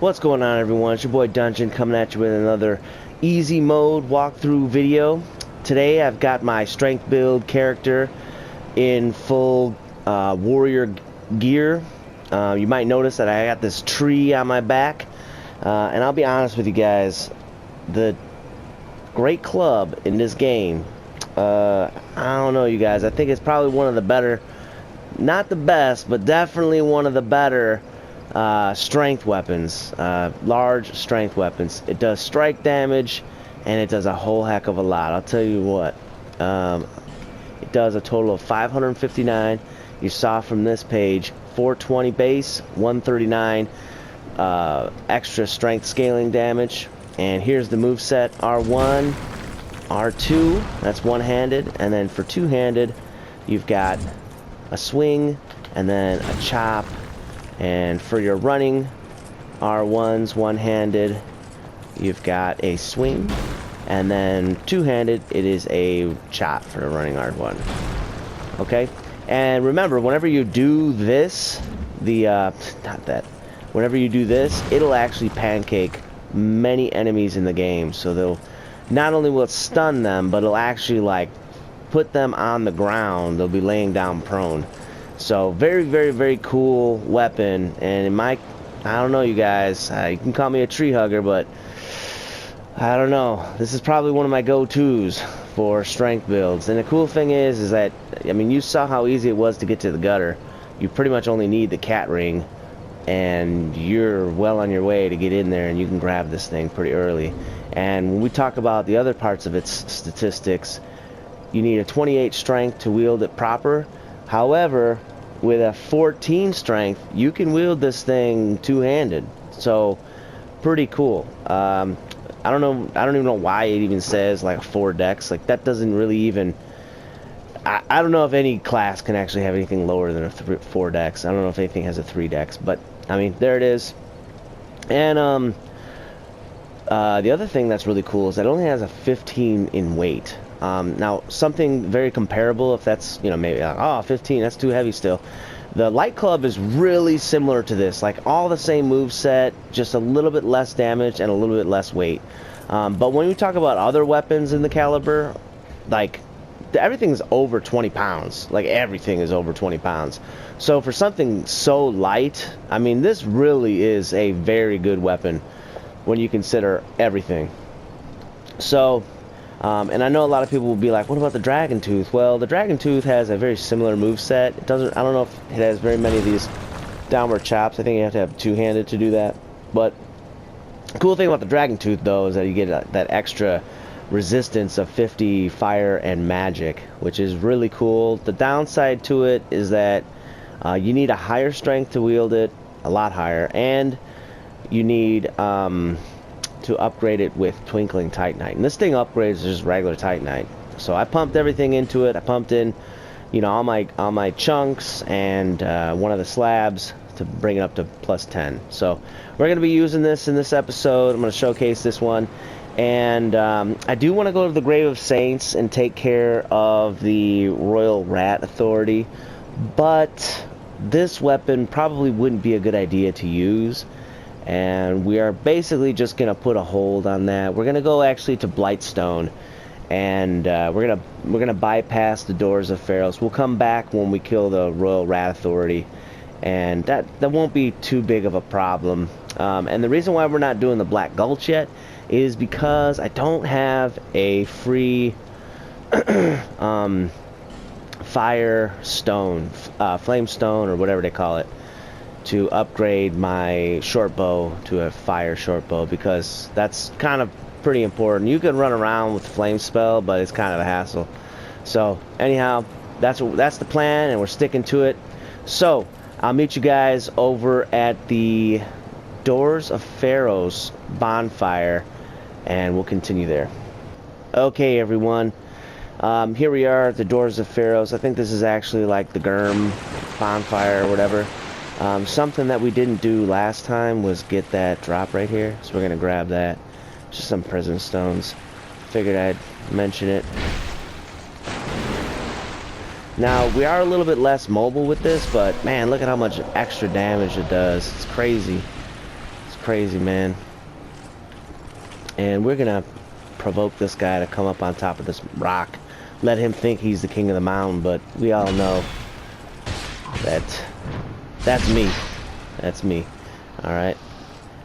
What's going on, everyone? It's your boy Dungeon coming at you with another easy mode walkthrough video. Today I've got my strength build character in full warrior gear. You might notice that I got this tree on my back, and I'll be honest with you guys, the great club in this game, I don't know, you guys, I think it's probably one of the better, not the best, but definitely one of the better strength weapons, large strength weapons. It does strike damage, and it does a whole heck of a lot. I'll tell you what, it does a total of 559. You saw from this page, 420 base, 139 extra strength scaling damage. And here's the moveset: R1, R2, that's one-handed, and then for two-handed, you've got a swing, and then a chop. And for your running, R1's one-handed, you've got a swing, and then two-handed, it is a chop for the running R1. Okay? And remember, whenever you do this, whenever you do this, it'll actually pancake many enemies in the game. So they'll, not only will it stun them, but it'll actually, like, put them on the ground. They'll be laying down prone. So very, very, very cool weapon. And in my, I don't know, you guys, you can call me a tree hugger, but I don't know, this is probably one of my go-tos for strength builds. And the cool thing is that, I mean, you saw how easy it was to get to the gutter. You pretty much only need the cat ring, and you're well on your way to get in there, and you can grab this thing pretty early. And when we talk about the other parts of its statistics, you need a 28 strength to wield it proper. However, with a 14 strength, you can wield this thing two-handed. So, pretty cool. I don't even know why it even says like 4 dex. Like, that doesn't really even, I don't know if any class can actually have anything lower than a 4 dex. I don't know if anything has a 3 dex, but I mean, there it is. And the other thing that's really cool is that it only has a 15 in weight. Now, something very comparable, if that's, you know, maybe, oh, 15, that's too heavy still. The Light Club is really similar to this, like all the same moveset, just a little bit less damage and a little bit less weight. But when we talk about other weapons in the caliber, like, everything's over 20 pounds. Like, everything is over 20 pounds. So for something so light, I mean, this really is a very good weapon when you consider everything. So, and I know a lot of people will be like, what about the Dragon Tooth? Well, the Dragon Tooth has a very similar moveset. It doesn't, I don't know if it has very many of these downward chops. I think you have to have two-handed to do that. But the cool thing about the Dragon Tooth, though, is that you get that extra resistance of 50 fire and magic, which is really cool. The downside to it is that you need a higher strength to wield it, a lot higher, and you need to upgrade it with Twinkling Titanite. And this thing upgrades just regular Titanite. So I pumped everything into it. I pumped in, you know, all my chunks and one of the slabs to bring it up to plus 10. So we're going to be using this in this episode. I'm going to showcase this one. And I do want to go to the Grave of Saints and take care of the Royal Rat Authority. But this weapon probably wouldn't be a good idea to use. And we are basically just going to put a hold on that. We're going to go actually to Blightstone, and we're gonna bypass the Doors of Pharaohs. We'll come back when we kill the Royal Rat Authority, and that won't be too big of a problem. And the reason why we're not doing the Black Gulch yet is because I don't have a free fire stone, flame stone, or whatever they call it, to upgrade my short bow to a fire short bow, because that's kind of pretty important. You can run around with flame spell, but it's kind of a hassle. So anyhow, that's the plan, and we're sticking to it. So I'll meet you guys over at the Doors of Pharaohs bonfire, and we'll continue there. Okay, everyone, here we are at the Doors of Pharaohs. I think this is actually like the Gurm bonfire or whatever. Something that we didn't do last time was get that drop right here, so we're gonna grab that. Just some prison stones. Figured I'd mention it. Now, we are a little bit less mobile with this, but man, look at how much extra damage it does. It's crazy. It's crazy, man. And we're gonna provoke this guy to come up on top of this rock. Let him think he's the king of the mountain, but we all know that that's me. That's me. Alright.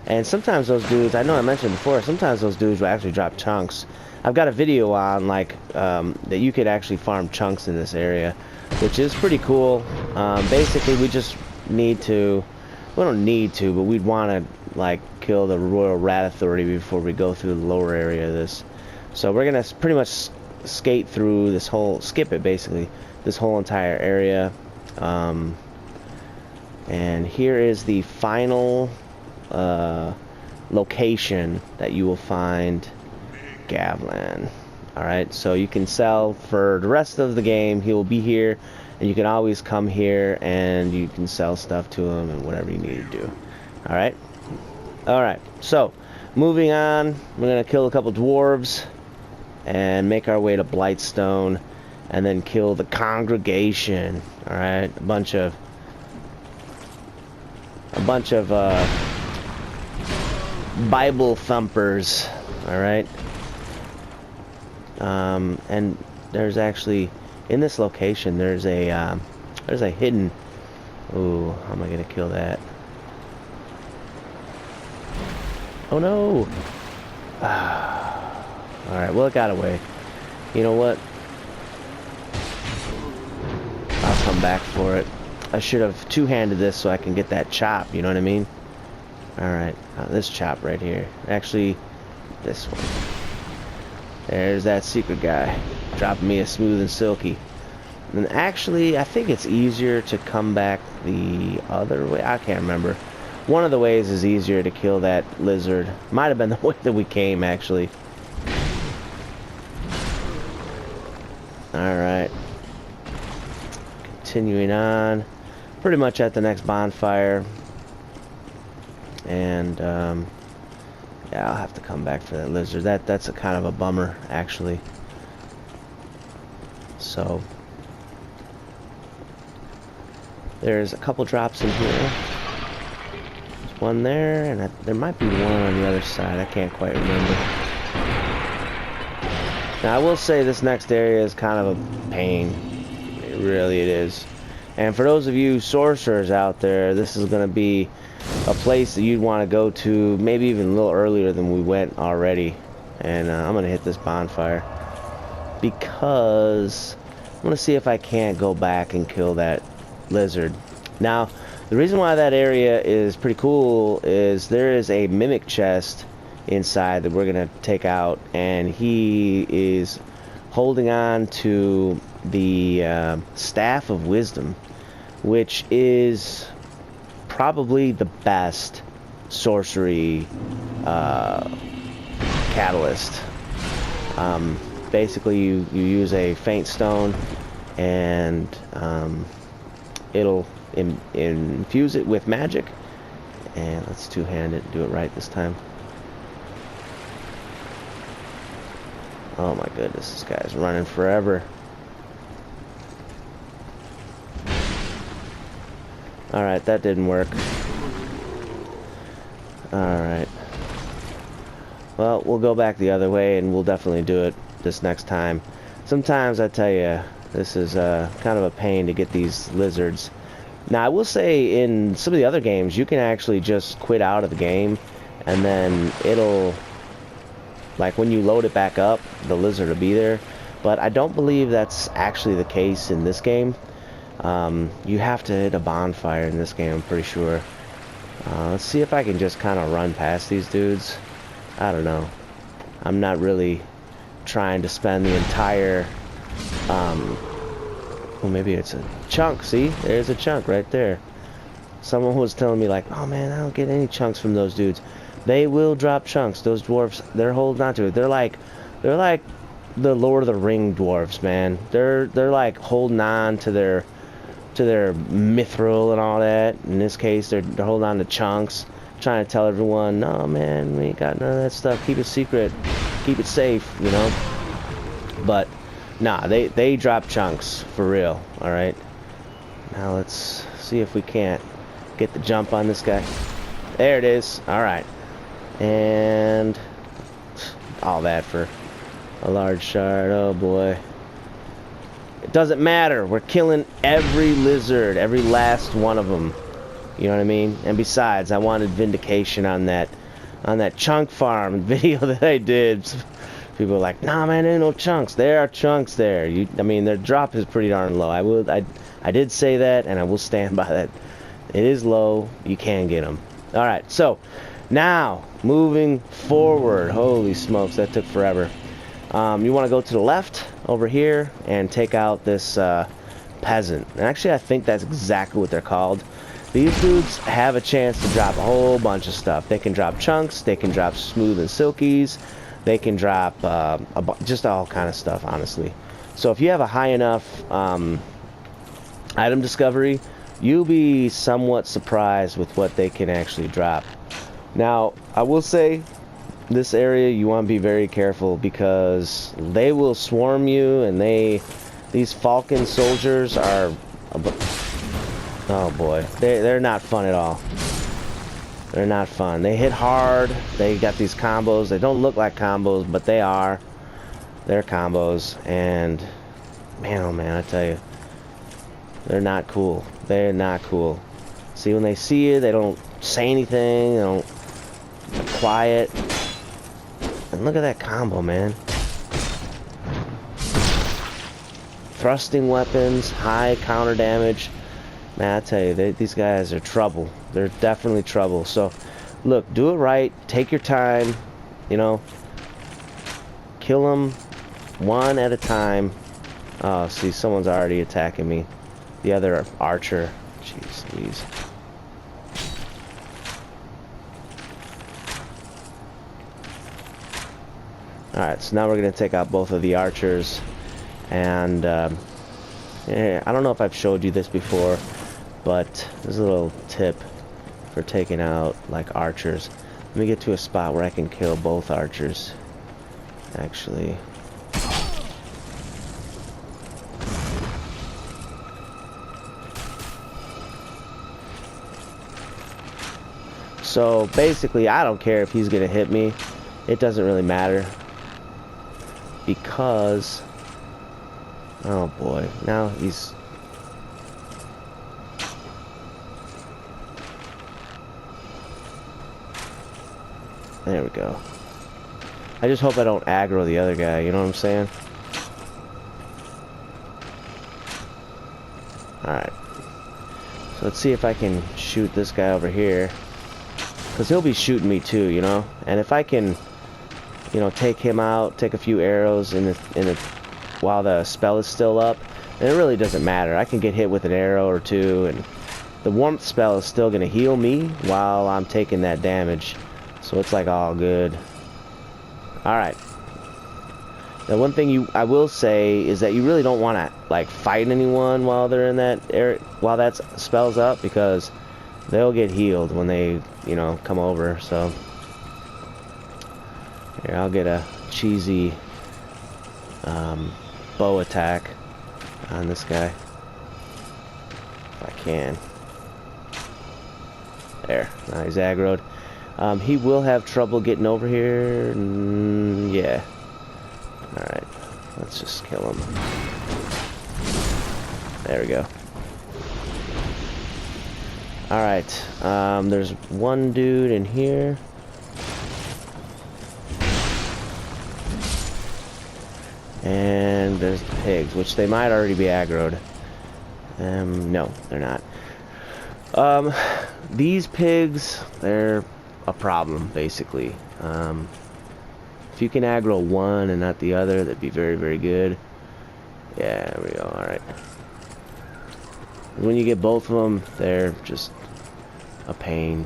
And sometimes those dudes, I know I mentioned before, sometimes those dudes will actually drop chunks. I've got a video on, like, that you could actually farm chunks in this area, which is pretty cool. Basically, we just need to, we don't need to, but we'd want to, like, kill the Royal Rat Authority before we go through the lower area of this. So we're going to pretty much skate through this whole, skip it basically, this whole entire area. And here is the final location that you will find Gavlan. Alright, so you can sell for the rest of the game. He will be here, and you can always come here and you can sell stuff to him and whatever you need to do. Alright? Alright, so moving on, we're going to kill a couple dwarves and make our way to Blightstone and then kill the congregation. Alright, a bunch of Bible thumpers. Alright. And there's actually, in this location, there's a hidden, ooh, how am I gonna kill that? Oh no! Alright, well, it got away. You know what? I'll come back for it. I should have two-handed this so I can get that chop, you know what I mean? Alright, this chop right here. Actually, this one. There's that secret guy, dropping me a smooth and silky. And actually, I think it's easier to come back the other way. I can't remember. One of the ways is easier to kill that lizard. Might have been the way that we came, actually. Alright. Continuing on. Pretty much at the next bonfire. And, yeah, I'll have to come back for that lizard. That's a kind of a bummer, actually. So, there's a couple drops in here. There's one there, and there might be one on the other side. I can't quite remember. Now, I will say this next area is kind of a pain. It is. And for those of you sorcerers out there, this is going to be a place that you'd want to go to maybe even a little earlier than we went already. And I'm going to hit this bonfire because I'm going to see if I can't go back and kill that lizard. Now, the reason why that area is pretty cool is there is a mimic chest inside that we're going to take out, and he is holding on to the Staff of Wisdom, which is probably the best sorcery catalyst. Basically, you use a faint stone, and it'll infuse it with magic. And let's two-hand it and do it right this time. Oh my goodness, this guy's running forever. Alright, that didn't work. Alright. Well, we'll go back the other way, and we'll definitely do it this next time. Sometimes, I tell you, this is kind of a pain to get these lizards. Now, I will say, in some of the other games, you can actually just quit out of the game, and then it'll, like, when you load it back up, the lizard will be there. But I don't believe that's actually the case in this game. You have to hit a bonfire in this game, I'm pretty sure. Let's see if I can just kind of run past these dudes. I don't know. I'm not really trying to spend the entire, well, maybe it's a chunk. See, there's a chunk right there. Someone was telling me, like, oh man, I don't get any chunks from those dudes. They will drop chunks. Those dwarves, they're holding on to it. They're like the Lord of the Ring dwarves, man. They're like holding on to their mithril and all that. In this case, they're holding on to chunks, trying to tell everyone, no man, we ain't got none of that stuff. Keep it secret, keep it safe, you know. But nah, they drop chunks for real. All right. Now let's see if we can't get the jump on this guy. There it is. Alright. And all that for a large shard. Oh boy. It doesn't matter. We're killing every lizard, every last one of them. You know what I mean? And besides, I wanted vindication on that chunk farm video that I did. People are like, nah man, there ain't no chunks. There are chunks there. I mean, their drop is pretty darn low. I did say that, and I will stand by that. It is low. You can get them. Alright, so now moving forward. Holy smokes, that took forever. You want to go to the left over here and take out this peasant. And actually, I think that's exactly what they're called. These dudes have a chance to drop a whole bunch of stuff. They can drop chunks. They can drop smooth and silkies. They can drop just all kind of stuff, honestly. So if you have a high enough item discovery, you'll be somewhat surprised with what they can actually drop. Now, I will say, this area you want to be very careful because they will swarm you, and these falcon soldiers are, oh boy, they're not fun at all. They're not fun. They hit hard. They got these combos. They don't look like combos, but they are. They're combos, and man, oh man, I tell you, they're not cool. They're not cool. See, when they see you, they don't say anything. They're quiet. And look at that combo, man. Thrusting weapons, high counter damage. Man, I tell you, these guys are trouble. They're definitely trouble. So, look, do it right. Take your time. You know, kill them one at a time. Oh, see, someone's already attacking me. The other archer. Jeez, please. Alright, so now we're going to take out both of the archers. And, yeah, I don't know if I've showed you this before, but there's a little tip for taking out, like, archers. Let me get to a spot where I can kill both archers. Actually. So, basically, I don't care if he's going to hit me. It doesn't really matter. Because, oh boy, now he's, there we go. I just hope I don't aggro the other guy, you know what I'm saying? Alright, so let's see if I can shoot this guy over here, because he'll be shooting me too, you know? And if I can, you know, take him out, take a few arrows while the spell is still up, and it really doesn't matter. I can get hit with an arrow or two, and the warmth spell is still going to heal me while I'm taking that damage. So it's like all good. Alright. Now one thing I will say is that you really don't want to like fight anyone while they're in that area, while that spell's up, because they'll get healed when they, you know, come over. So here, I'll get a cheesy bow attack on this guy if I can. There, now he's aggroed. He will have trouble getting over here. Yeah. Alright, let's just kill him. There we go. Alright, there's one dude in here. And there's the pigs, which they might already be aggroed. No, they're not. These pigs, they're a problem, basically. If you can aggro one and not the other, that'd be very, very good. Yeah, there we go, alright. When you get both of them, they're just a pain.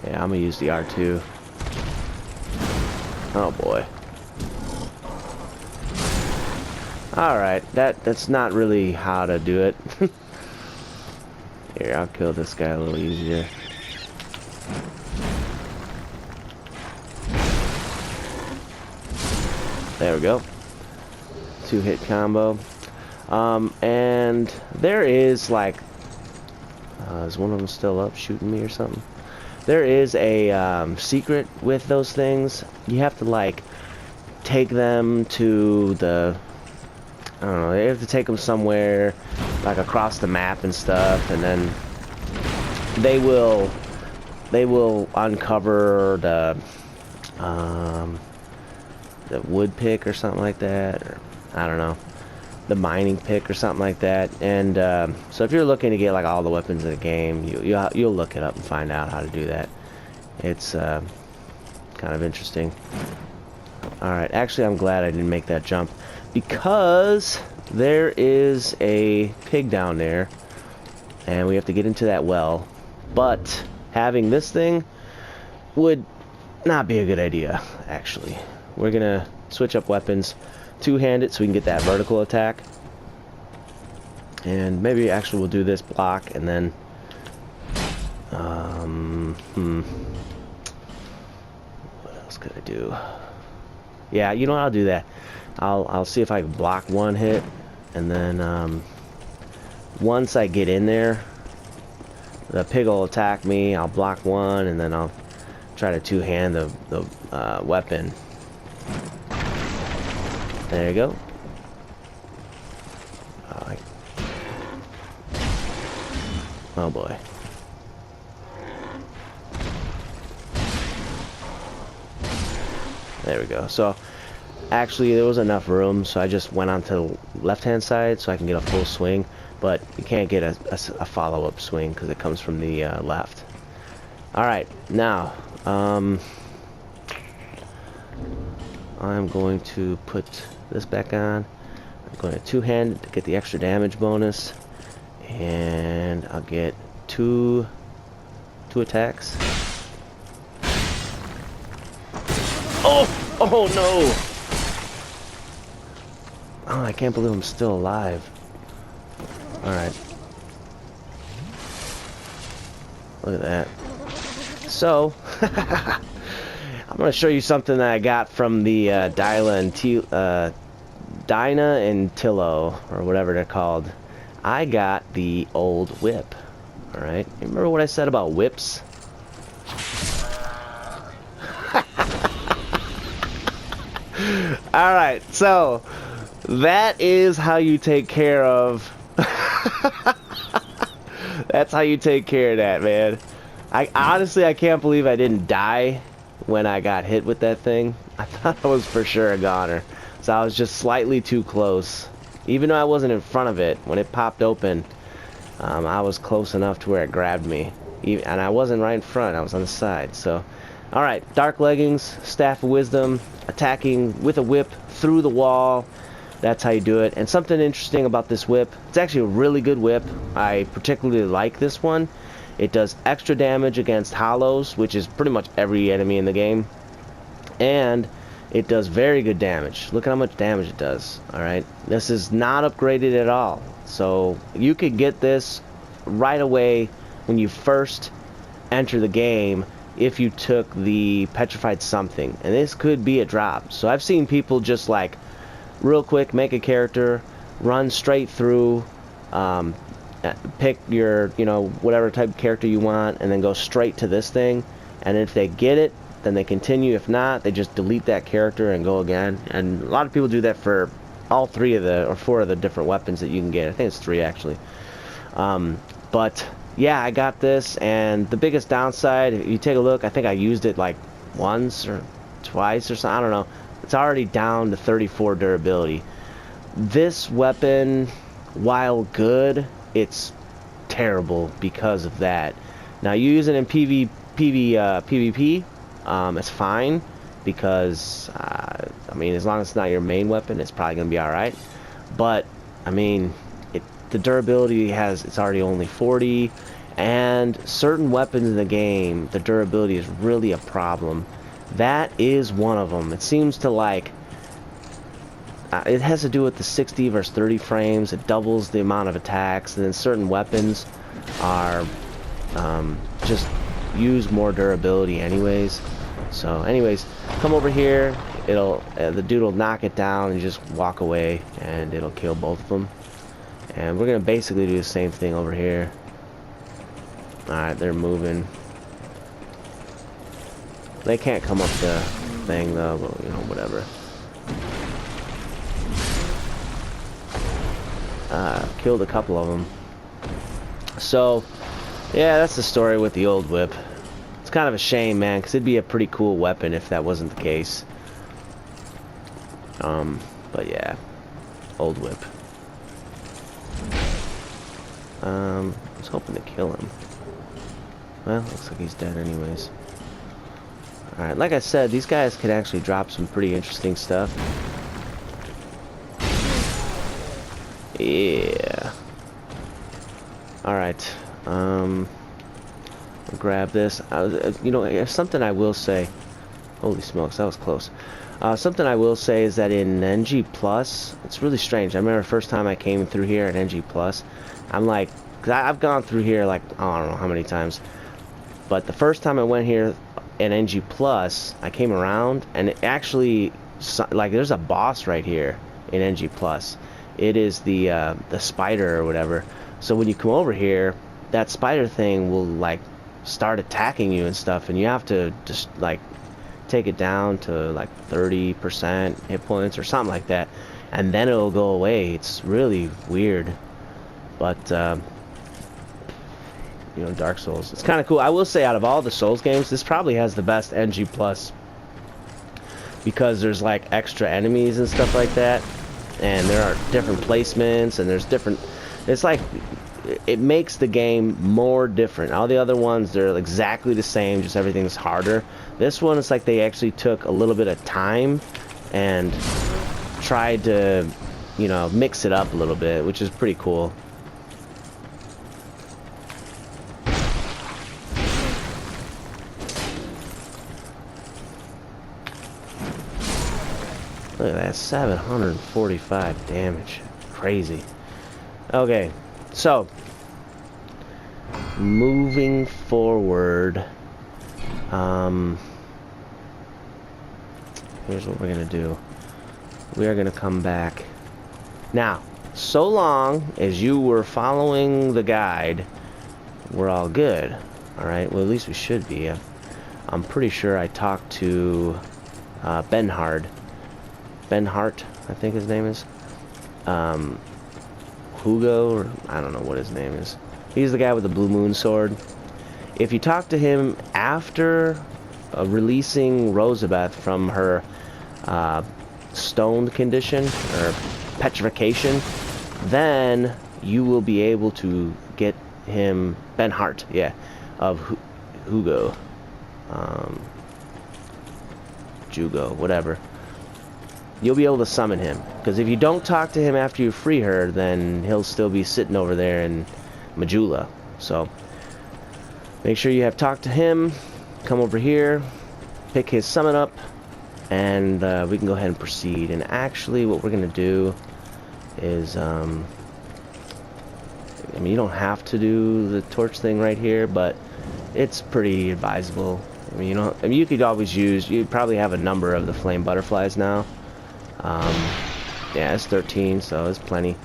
Yeah, I'm gonna use the R2. Oh boy. Alright, that's not really how to do it. Here, I'll kill this guy a little easier. There we go. 2-hit combo. And there is like... is one of them still up shooting me or something? There is a secret with those things. You have to like take them to the... I don't know, you have to take them somewhere like across the map and stuff, and then they will uncover the wood pick or something like that, or I don't know, the mining pick or something like that. And so if you're looking to get like all the weapons in the game, you'll look it up and find out how to do that. It's kind of interesting. Alright, actually I'm glad I didn't make that jump, because there is a pig down there and we have to get into that well. But having this thing would not be a good idea, actually. We're gonna switch up weapons, two-handed, so we can get that vertical attack. And maybe actually we'll do this block and then what else could I do? Yeah, you know what, I'll do that. I'll see if I can block one hit, and then once I get in there, the pig will attack me. I'll block one, and then I'll try to two-hand the weapon. There you go. Oh boy. There we go. So actually there was enough room, so I just went onto the left-hand side so I can get a full swing, but you can't get a follow-up swing because it comes from the left. Alright, now I'm going to put this back on. I'm going to two-hand to get the extra damage bonus, and I'll get two attacks. Oh no! Oh, I can't believe I'm still alive. Alright. Look at that. So, I'm going to show you something that I got from the Dinah and Tillo, or whatever they're called. I got the old whip. Alright? Remember what I said about whips? Alright, so that is how you take care of that's how you take care of that, man. Honestly, I can't believe I didn't die when I got hit with that thing. I thought I was for sure a goner, so I was just slightly too close. Even though I wasn't in front of it, when it popped open, I was close enough to where it grabbed me. And I wasn't right in front, I was on the side. So, alright, Dark Leggings, Staff of Wisdom, attacking with a whip through the wall. That's how you do it. And something interesting about this whip, it's actually a really good whip. I particularly like this one. It does extra damage against hollows, which is pretty much every enemy in the game. And it does very good damage. Look at how much damage it does. Alright, this is not upgraded at all. So you could get this right away when you first enter the game if you took the Petrified Something. And this could be a drop. So I've seen people just like real quick make a character, run straight through, pick your, whatever type of character you want, and then go straight to this thing. And if they get it, then they continue. If not, they just delete that character and go again. And a lot of people do that for all three of the, or four of the different weapons that you can get. I think it's three actually. But yeah, I got this, and the biggest downside, if you take a look, I think I used it like once or twice or something, I don't know. It's already down to 34 durability. This weapon, while good, it's terrible because of that. Now, you use it in PvP, it's fine, because, I mean, as long as it's not your main weapon, it's probably going to be alright. But, I mean, the durability it's already only 40, and certain weapons in the game, the durability is really a problem. That is one of them. It seems to like, it has to do with the 60 versus 30 frames. It doubles the amount of attacks, and then certain weapons are just use more durability anyways. So anyways, come over here, the dude will knock it down and just walk away, and it'll kill both of them. And we're gonna basically do the same thing over here. Alright, they're moving. They can't come up the thing though, but you know, whatever. Killed a couple of them. So, yeah, that's the story with the old whip. It's kind of a shame, man, because it'd be a pretty cool weapon if that wasn't the case. But yeah, old whip. I was hoping to kill him. Well, looks like he's dead anyways. Alright, like I said, these guys could actually drop some pretty interesting stuff. Yeah. Alright. Grab this. You know, something I will say. Holy smokes, that was close. Something I will say is that in NG Plus, it's really strange. I remember the first time I came through here at NG Plus, I'm like, cause I've gone through here like, I don't know how many times, but the first time I went here in NG Plus, I came around, and it actually, like, there's a boss right here in NG Plus. It is the spider or whatever. So when you come over here, that spider thing will like start attacking you and stuff, and you have to just like take it down to like 30% hit points or something like that, and then it'll go away. It's really weird, but you know, Dark Souls, it's kind of cool. I will say, out of all the Souls games, this probably has the best NG Plus, because there's like extra enemies and stuff like that, and there are different placements, and there's different, it's like, it makes the game more different. All the other ones, they're exactly the same, just everything's harder. This one, it's like they actually took a little bit of time and tried to, you know, mix it up a little bit, which is pretty cool. Look at that, 745 damage. Crazy. Okay, so moving forward, here's what we're gonna do. We are gonna come back. Now, so long as you were following the guide, we're all good. Alright, well, at least we should be. I'm pretty sure I talked to Benhard, I think his name is. Hugo, or I don't know what his name is. He's the guy with the blue moon sword. If you talk to him after releasing Rosabeth from her stoned condition, or petrification, then you will be able to get him, Benhart, yeah, of Hugo, Jugo, whatever. You'll be able to summon him, because if you don't talk to him after you free her, then he'll still be sitting over there in Majula. So make sure you have talked to him, come over here, pick his summon up, and we can go ahead and proceed. And actually what we're gonna do is I mean, you don't have to do the torch thing right here, but it's pretty advisable. I mean, you could always use, you probably have a number of the flame butterflies now. Yeah, it's 13, so it's plenty.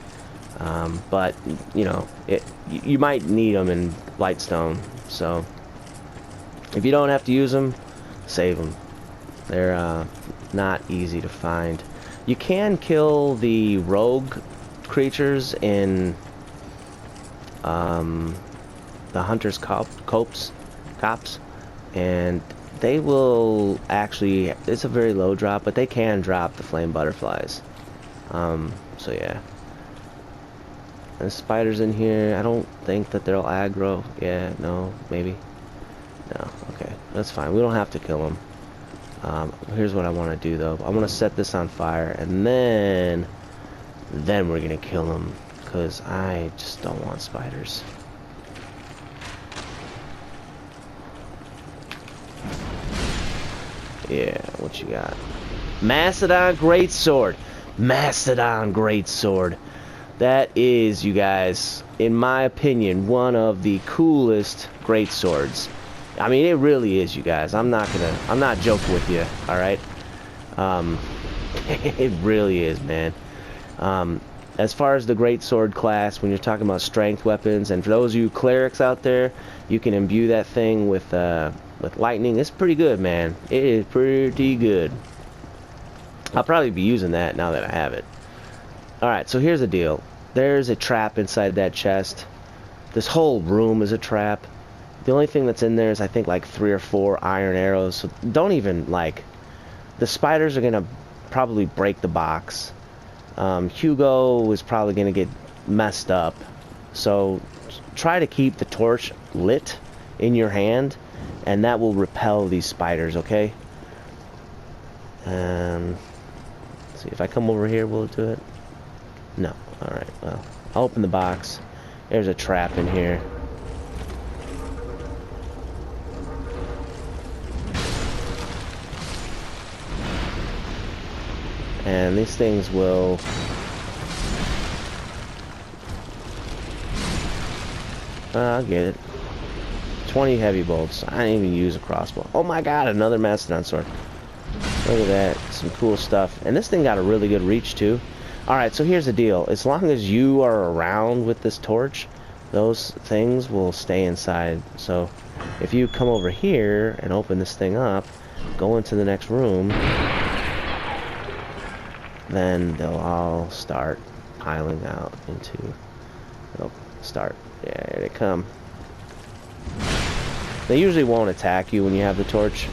But you know, you might need them in Blightstone, so if you don't have to use them, save them. They're not easy to find. You can kill the rogue creatures in the Hunter's Cops, and they will actually, it's a very low drop, but they can drop the flame butterflies. So yeah. And spiders in here, I don't think that they'll aggro. Yeah, no, maybe. No, okay, that's fine. We don't have to kill them. Here's what I want to do though. I want to set this on fire, and then we're gonna kill them, because I just don't want spiders. Yeah, what you got? Mastodon Greatsword. Mastodon Greatsword. That is, you guys, in my opinion, one of the coolest greatswords. I mean, it really is, you guys. I'm not joking with you, alright? Um, it really is, man. As far as the Greatsword class, when you're talking about strength weapons, and for those of you clerics out there, you can imbue that thing with lightning. It's pretty good, man. It is pretty good. I'll probably be using that now that I have it. Alright, so here's the deal. There's a trap inside that chest. This whole room is a trap. The only thing that's in there is, I think, like 3 or 4 iron arrows. So don't even, like... The spiders are going to probably break the box. Hugo is probably going to get messed up. So try to keep the torch lit in your hand, and that will repel these spiders, okay? Let's see, if I come over here, will it do it? No. Alright, well, I'll open the box. There's a trap in here. And these things will... I'll get it. 20 heavy bolts. I didn't even use a crossbow. Oh my god, another Mastodon sword. Look at that. Some cool stuff. And this thing got a really good reach, too. Alright, so here's the deal. As long as you are around with this torch, those things will stay inside. So, if you come over here and open this thing up, go into the next room, then they'll all start piling out into... They'll start... Yeah, here they come. They usually won't attack you when you have the torch.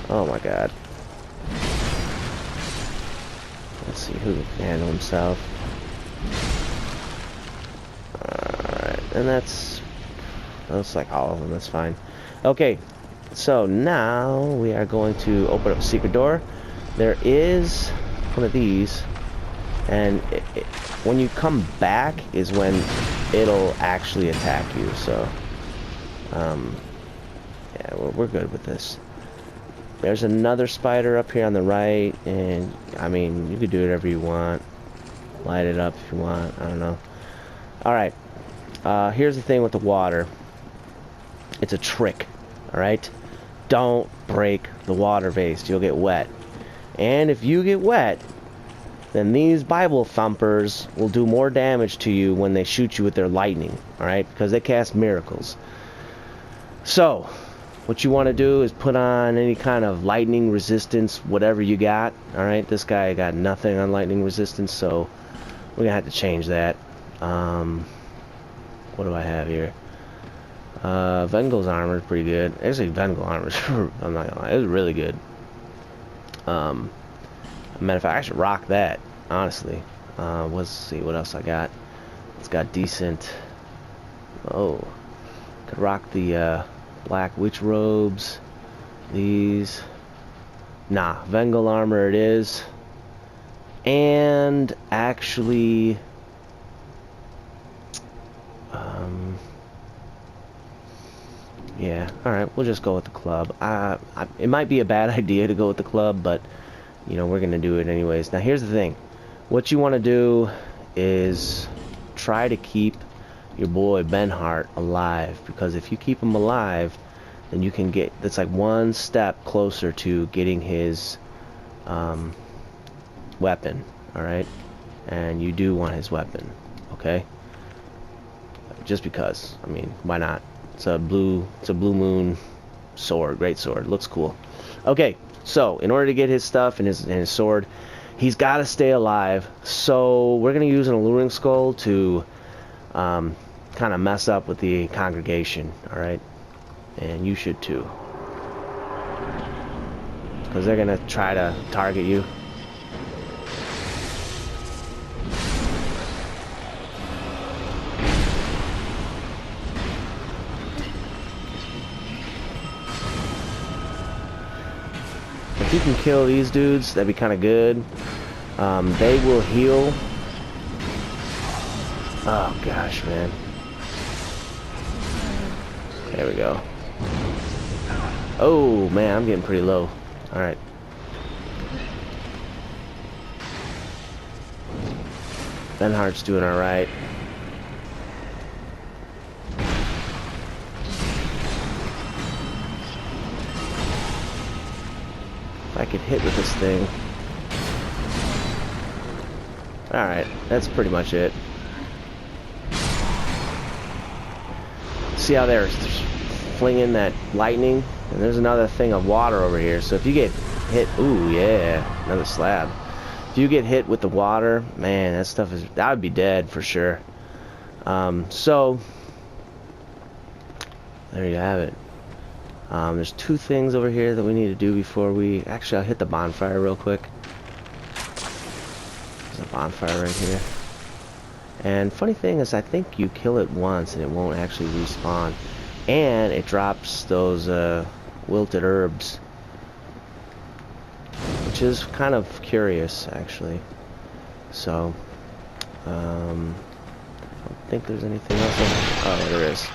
Oh my god. Let's see who can handle himself. Alright, and that's like all of them, that's fine. Okay, so now we are going to open up a secret door. There is one of these, and when you come back is when it'll actually attack you, so yeah, we're good with this. There's another spider up here on the right, and I mean, you could do whatever you want. Light it up if you want, I don't know. Alright, here's the thing with the water. It's a trick, alright? Don't break the water vase, you'll get wet. And if you get wet, then these Bible thumpers will do more damage to you when they shoot you with their lightning, alright? Because they cast miracles. So, what you want to do is put on any kind of lightning resistance, whatever you got, alright? This guy got nothing on lightning resistance, so we're going to have to change that. What do I have here? Vengel's armor is pretty good. Actually, Vengel armor, I'm not gonna lie, it was really good. Matter of fact, I should rock that, honestly. Let's see what else I got. It's got decent... Oh, could rock the black witch robes. These. Nah, Vengel armor it is. And actually... yeah, alright, we'll just go with the club. It might be a bad idea to go with the club, but, you know, we're going to do it anyways. Now, here's the thing. What you want to do is try to keep your boy Benhart alive, because if you keep him alive, then you can get... That's like one step closer to getting his weapon, alright? And you do want his weapon, okay? Just because. I mean, why not? It's a blue moon sword, great sword. Looks cool. Okay, so in order to get his stuff and his sword, he's got to stay alive. So we're gonna use an alluring skull to kind of mess up with the congregation. All right, and you should too, because they're gonna try to target you. If you can kill these dudes, that'd be kind of good. They will heal. Oh gosh, man. There we go. Oh man, I'm getting pretty low. Alright. Benhart's doing alright. If I I could hit with this thing. Alright, that's pretty much it. See how they're flinging that lightning? And there's another thing of water over here. So if you get hit... Ooh, yeah. Another slab. If you get hit with the water, man, that stuff is... I would be dead for sure. So... there you have it. There's two things over here that we need to do before we... Actually, I'll hit the bonfire real quick. There's a bonfire right here. And funny thing is, I think you kill it once and it won't actually respawn. And it drops those wilted herbs. Which is kind of curious, actually. So, I don't think there's anything else. Oh, there is.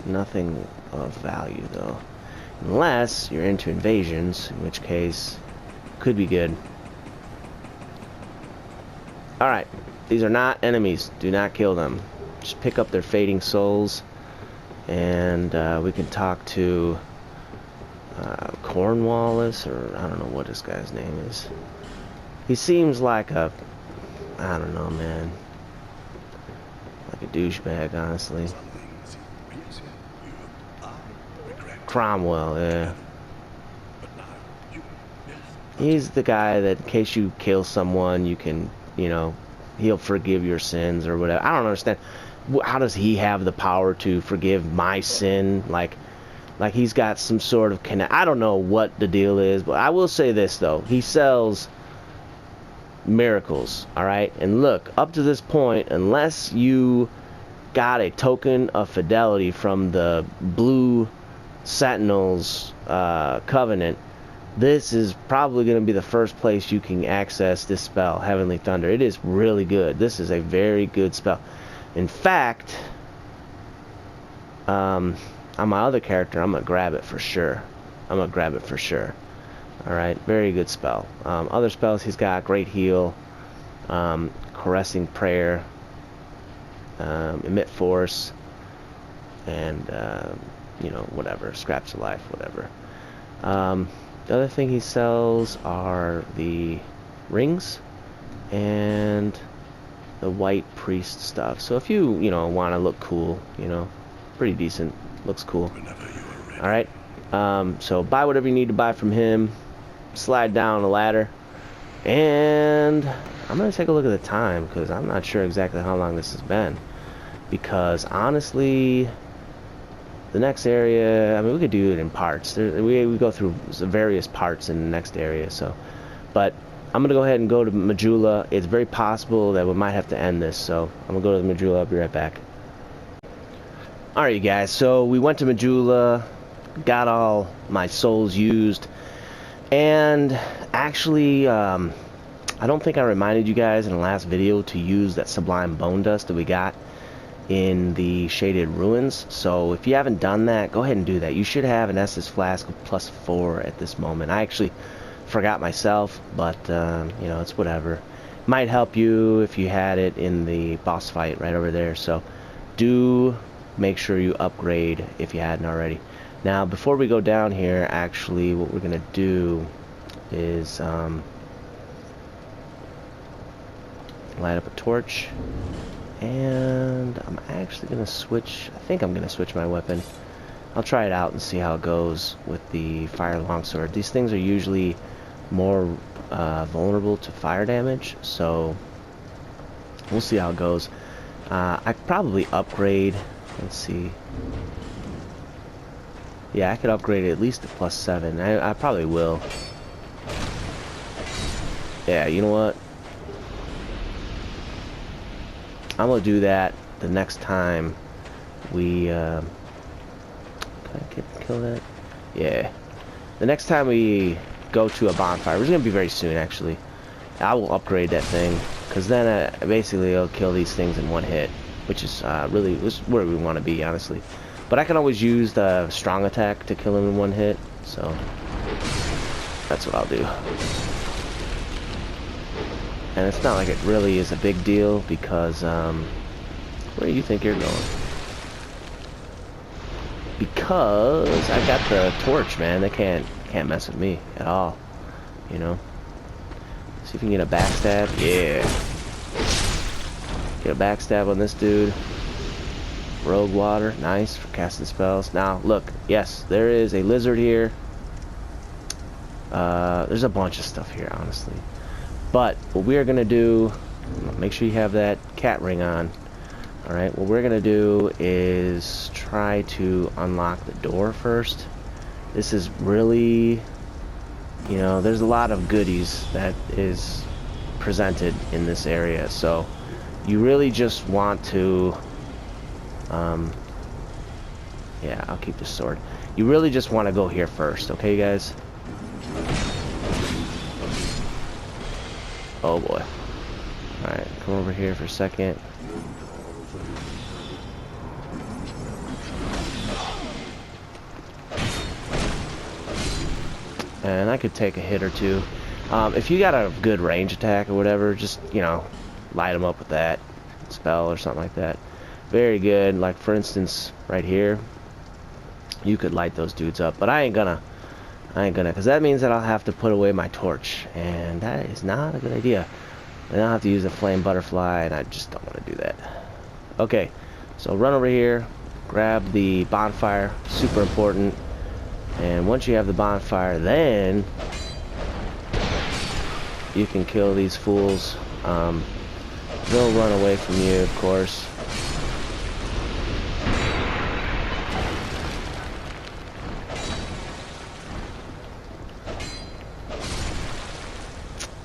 Nothing of value, though. Unless you're into invasions, in which case, could be good. Alright, these are not enemies. Do not kill them. Just pick up their fading souls, and we can talk to Cornwallis, or I don't know what this guy's name is. He seems like a, I don't know, man, like a douchebag, honestly. Cromwell, yeah. He's the guy that in case you kill someone, you can, you know, he'll forgive your sins or whatever. I don't understand. How does he have the power to forgive my sin? Like he's got some sort of connect. I don't know what the deal is, but I will say this though: he sells miracles. All right, and look, up to this point, unless you got a token of fidelity from the Blue Sentinels Covenant, this is probably going to be the first place you can access this spell, Heavenly Thunder. It is really good. This is a very good spell. In fact, on my other character, I'm going to grab it for sure. Alright, very good spell. Other spells, he's got Great Heal, Caressing Prayer, Emit Force, and, you know, whatever, Scraps of Life, whatever. The other thing he sells are the rings and the white priest stuff. So if you know, want to look cool, you know, pretty decent, looks cool. Alright, so buy whatever you need to buy from him, slide down the ladder, and I'm going to take a look at the time, because I'm not sure exactly how long this has been. Because honestly, the next area, I mean, we could do it in parts. We go through various parts in the next area, so. But I'm going to go ahead and go to Majula. It's very possible that we might have to end this, so I'm going to go to the Majula. I'll be right back. Alright, you guys, so we went to Majula, got all my souls used, and actually, I don't think I reminded you guys in the last video to use that Sublime Bone Dust that we got in the Shaded Ruins. So if you haven't done that, go ahead and do that. You should have an Estus Flask of +4 at this moment. I actually forgot myself, but you know, it's whatever. Might help you if you had it in the boss fight right over there. So do make sure you upgrade if you hadn't already. Now before we go down here, actually what we're gonna do is light up a torch. And I'm actually going to switch, I think I'm going to switch my weapon. I'll try it out and see how it goes with the fire longsword. These things are usually more vulnerable to fire damage, so we'll see how it goes. I could probably upgrade, let's see. Yeah, I could upgrade it at least to +7. I probably will. Yeah, you know what? I'm gonna do that the next time we can I kill that? Yeah. The next time we go to a bonfire, which is gonna be very soon actually, I will upgrade that thing, because then basically it'll kill these things in one hit, which is really where we want to be, honestly. But I can always use the strong attack to kill him in one hit, so that's what I'll do. And it's not like it really is a big deal, because where do you think you're going? Because I got the torch, man. They can't can't mess with me at all, you know. See if we can get a backstab. Yeah. Get a backstab on this dude. Rogue water, nice for casting spells. Now, look, yes, there is a lizard here. There's a bunch of stuff here, honestly. But what we are gonna do, make sure you have that cat ring on. All right, what we're gonna do is try to unlock the door first. This is really, you know, there's a lot of goodies that is presented in this area, so you really just want to, yeah, I'll keep the sword. You really just want to go here first, okay, guys? Oh boy. Alright, come over here for a second. And I could take a hit or two. If you got a good range attack or whatever, just, you know, light them up with that spell or something like that. Very good. Like, for instance, right here, you could light those dudes up. But I ain't gonna, because that means that I'll have to put away my torch. And that is not a good idea. And I'll have to use a flame butterfly, and I just don't want to do that. Okay, so run over here, grab the bonfire, super important. And once you have the bonfire, then you can kill these fools. They'll run away from you, of course.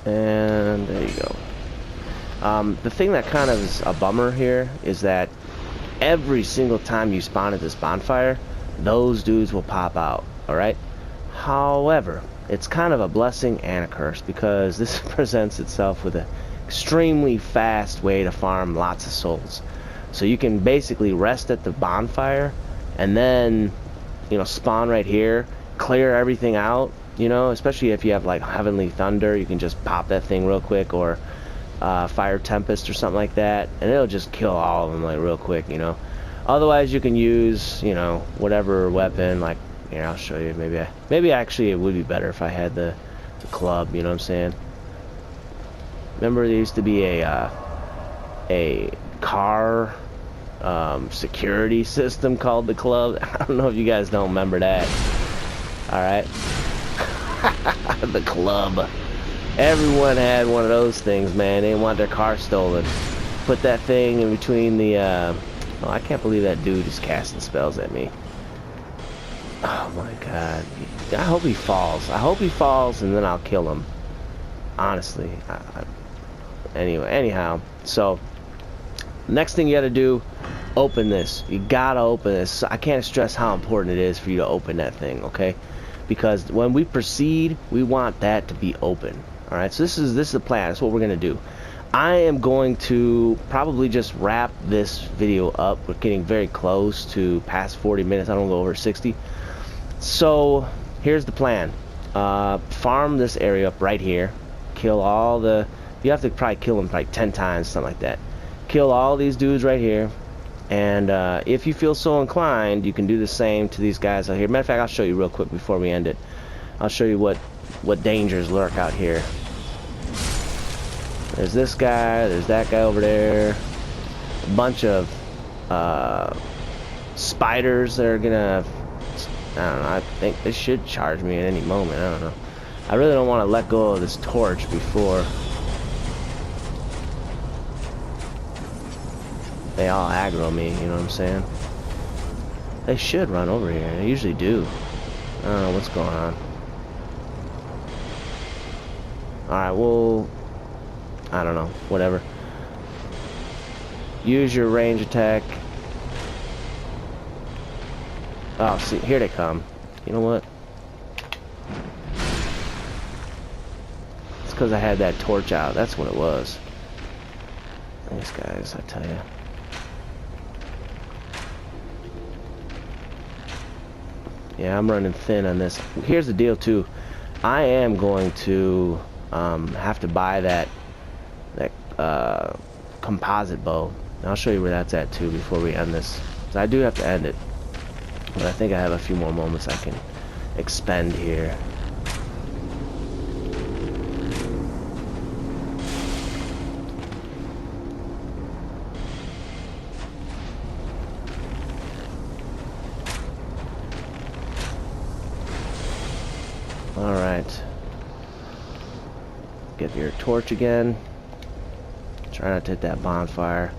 And there you go. The thing that kind of is a bummer here is that every single time you spawn at this bonfire, those dudes will pop out, alright? However, it's kind of a blessing and a curse, because this presents itself with an extremely fast way to farm lots of souls. So you can basically rest at the bonfire and then, you know, spawn right here, clear everything out, you know, especially if you have like Heavenly Thunder, you can just pop that thing real quick, or Fire Tempest or something like that, and it'll just kill all of them like real quick, you know. Otherwise you can use, you know, whatever weapon, like, here, I'll show you. Maybe actually it would be better if I had the club, you know what I'm saying? Remember there used to be a car security system called the club? I don't know if you guys don't remember that. Alright. The club. Everyone had one of those things, man. They didn't want their car stolen. Put that thing in between the oh, I can't believe that dude is casting spells at me. Oh my god. I hope he falls. I hope he falls and then I'll kill him. Honestly. Anyway, anyhow. So, next thing you gotta do, open this. You gotta open this. I can't stress how important it is for you to open that thing, okay? Because when we proceed, we want that to be open. Alright, so this is the plan. That's what we're gonna do. I am going to probably just wrap this video up. We're getting very close to past 40 minutes. I don't go over 60. So here's the plan. Farm this area up right here. Kill all the... You have to probably kill them like 10 times, something like that. Kill all these dudes right here. And if you feel so inclined, you can do the same to these guys out here. Matter of fact, I'll show you real quick before we end it. I'll show you what dangers lurk out here. There's this guy, there's that guy over there. A bunch of spiders that are gonna... I don't know, I think they should charge me at any moment. I don't know. I really don't want to let go of this torch before they all aggro me, you know what I'm saying? They should run over here. They usually do. I don't know what's going on. Alright, well... I don't know. Whatever. Use your range attack. Oh, see, here they come. You know what? It's because I had that torch out. That's what it was. These guys, I tell you. Yeah, I'm running thin on this. Here's the deal, too. I am going to have to buy that composite bow. And I'll show you where that's at, too, before we end this. So I do have to end it. But I think I have a few more moments I can expend here. get your torch again. Try not to hit that bonfire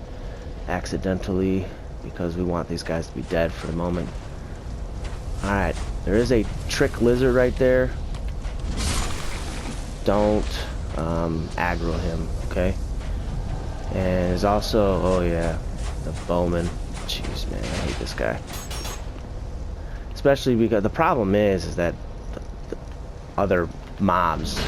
accidentally, because we want these guys to be dead for the moment. Alright, there is a trick lizard right there. Don't aggro him, okay? And there's also, oh yeah, the bowman. Jeez, man, I hate this guy. Especially because the problem is that the other mobs.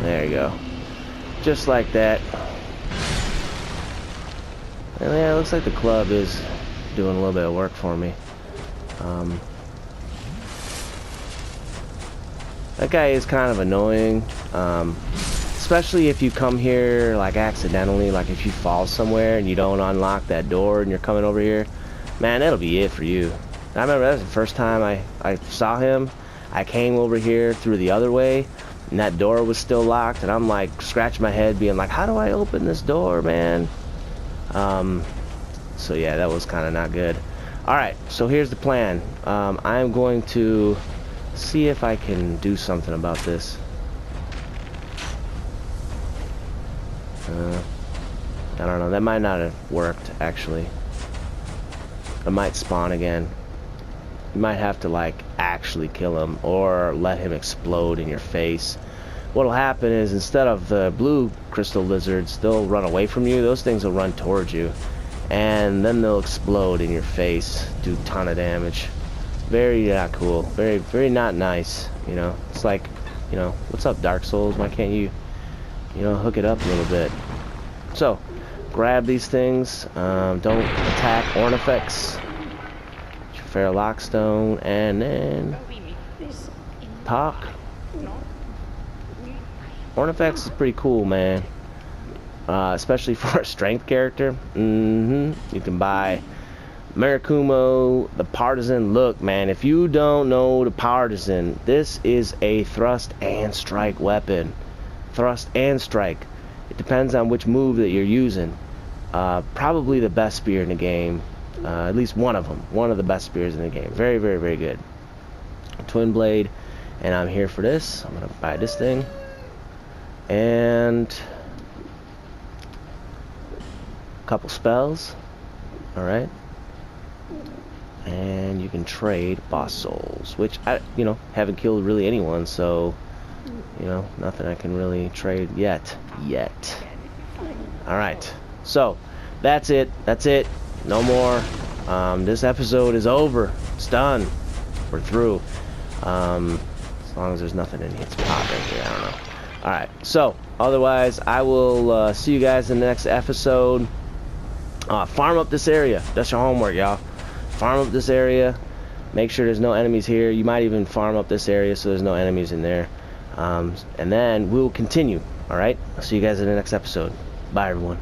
There you go. Just like that. And yeah, it looks like the club is doing a little bit of work for me. That guy is kind of annoying, especially if you come here like accidentally, like if you fall somewhere and you don't unlock that door and you're coming over here, man, that'll be it for you. I remember that was the first time I saw him. I came over here through the other way, and that door was still locked, and I'm like scratching my head being like, how do I open this door, man? So yeah, that was kind of not good. Alright, so here's the plan. I'm going to see if I can do something about this. I don't know, that might not have worked actually. It might spawn again. You might have to like actually kill him or let him explode in your face. What'll happen is, instead of the blue crystal lizards, they'll run away from you. Those things will run towards you, and then they'll explode in your face, do a ton of damage. Very not cool, very not nice, you know. It's like, you know, what's up, Dark Souls? Why can't you, you know, hook it up a little bit? So grab these things. Don't attack Ornifex. Fair Lockstone, and then talk. Ornifex is pretty cool, man. Especially for a strength character. You can buy Mirakumo, the Partisan. Look, man, if you don't know the Partisan, this is a thrust and strike weapon. Thrust and strike. It depends on which move that you're using. Probably the best spear in the game. At least one of them. One of the best spears in the game. Very, very, very good. Twin blade. And I'm here for this. I'm going to buy this thing. And a couple spells. Alright. And you can trade boss souls, which I, you know, haven't killed really anyone, so, you know, nothing I can really trade yet. Alright. So, that's it. No more. This episode is over. It's done. We're through. As long as there's nothing in here, it's popping here. I don't know. Alright, so otherwise I will see you guys in the next episode. Farm up this area. That's your homework, y'all. Farm up this area. Make sure there's no enemies here. You might even farm up this area so there's no enemies in there. And then we'll continue. Alright, I'll see you guys in the next episode. Bye, everyone.